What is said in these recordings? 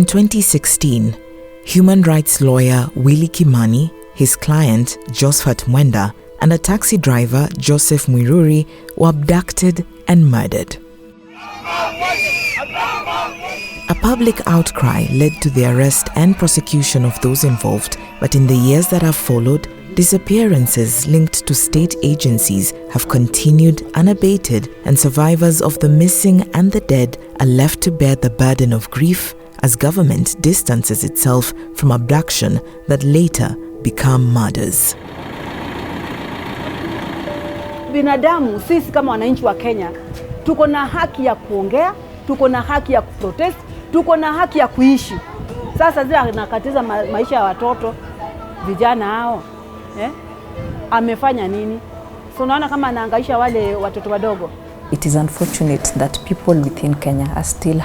In 2016, human rights lawyer Willy Kimani, his client Josephat Mwenda, and a taxi driver Joseph Mwiruri were abducted and murdered. A public outcry led to the arrest and prosecution of those involved, but in the years that have followed, disappearances linked to state agencies have continued unabated, and survivors of the missing and the dead are left to bear the burden of grief as government distances itself from abduction that later become murders. Binadamu, sisi kama wananchi wa Kenya, tuko na haki ya kuongea, tuko na haki ya kuprotest, tuko na haki ya kuishi. Sasa zile anakatiza maisha ya watoto, vijana hao, amefanya nini? So naona kama anaangaisha wale watoto wadogo. It is unfortunate that people within Kenya are still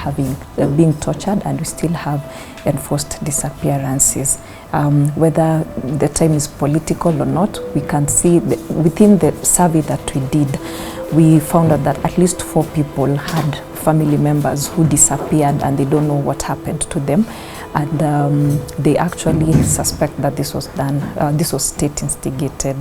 being tortured, and we still have enforced disappearances. Whether the time is political or not, we can see within the survey that we did, we found out that at least 4 people had family members who disappeared and they don't know what happened to them. And they actually suspect that this was done, this was state instigated.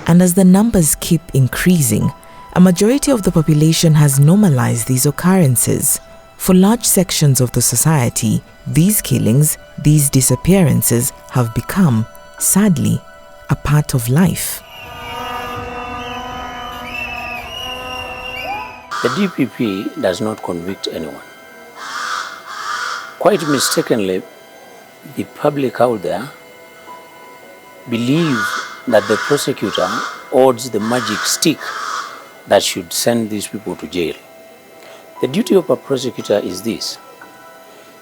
And as the numbers keep increasing, a majority of the population has normalized these occurrences. For large sections of the society, these killings, these disappearances have become, sadly, a part of life. The DPP does not convict anyone. Quite mistakenly, the public out there believe that the prosecutor holds the magic stick that should send these people to jail. The duty of a prosecutor is this: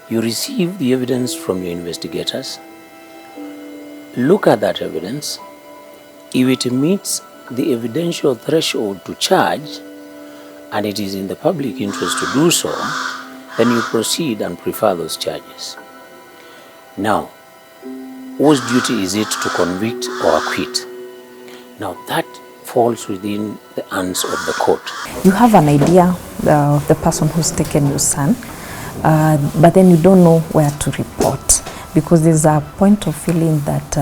you receive the evidence from your investigators, look at that evidence. If it meets the evidential threshold to charge, and it is in the public interest to do so, then you proceed and prefer those charges. Now, whose duty is it to convict or acquit? Now that falls within the hands of the court. You have an idea of the person who's taken your son, but then you don't know where to report, because there's a point of feeling that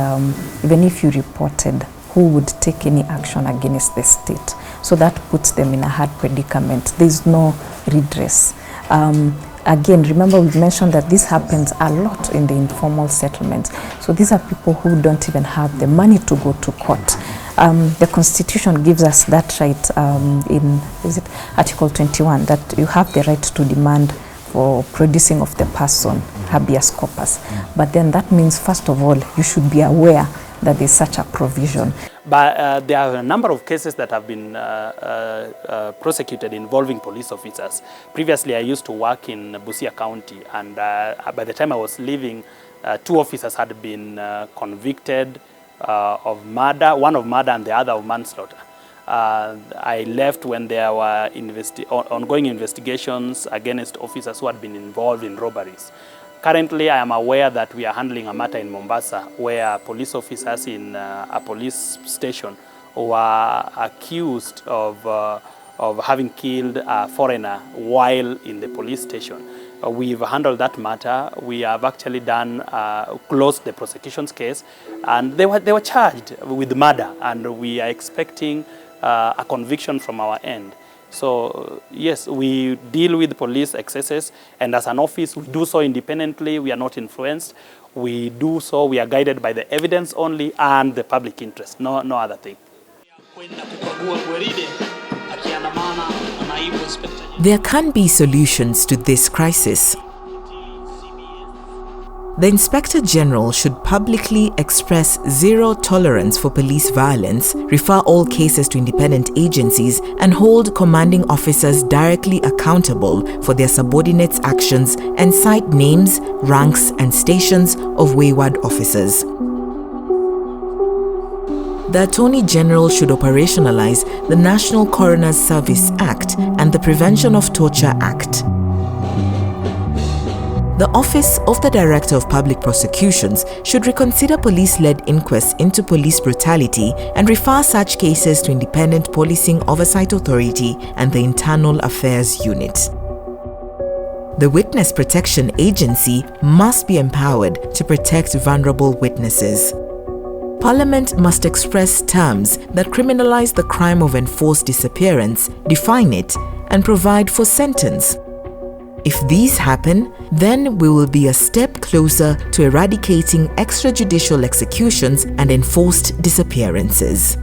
even if you reported, who would take any action against the state? So that puts them in a hard predicament. There's no redress. Again, remember we mentioned that this happens a lot in the informal settlements. So these are people who don't even have the money to go to court. The Constitution gives us that right in Article 21, that you have the right to demand for producing of the person, habeas corpus. But then that means, first of all, you should be aware that there's such a provision. But there are a number of cases that have been prosecuted involving police officers. Previously, I used to work in Busia County, and by the time I was leaving, 2 officers had been convicted of murder, one of murder and the other of manslaughter. I left when there were ongoing investigations against officers who had been involved in robberies. Currently, I am aware that we are handling a matter in Mombasa where police officers in a police station were accused of having killed a foreigner while in the police station. We've handled that matter. We have actually closed the prosecution's case, and they were charged with murder, and we are expecting a conviction from our end. So yes, we deal with police excesses, and as an office, we do so independently. We are not influenced. We do so, we are guided by the evidence only and the public interest, no other thing. There can be solutions to this crisis. The Inspector General should publicly express zero tolerance for police violence, refer all cases to independent agencies, and hold commanding officers directly accountable for their subordinates' actions, and cite names, ranks, and stations of wayward officers. The Attorney General should operationalize the National Coroner's Service Act and the Prevention of Torture Act. The Office of the Director of Public Prosecutions should reconsider police-led inquests into police brutality and refer such cases to Independent Policing Oversight Authority and the Internal Affairs Unit. The Witness Protection Agency must be empowered to protect vulnerable witnesses. Parliament must express terms that criminalize the crime of enforced disappearance, define it, and provide for sentence. If these happen, then we will be a step closer to eradicating extrajudicial executions and enforced disappearances.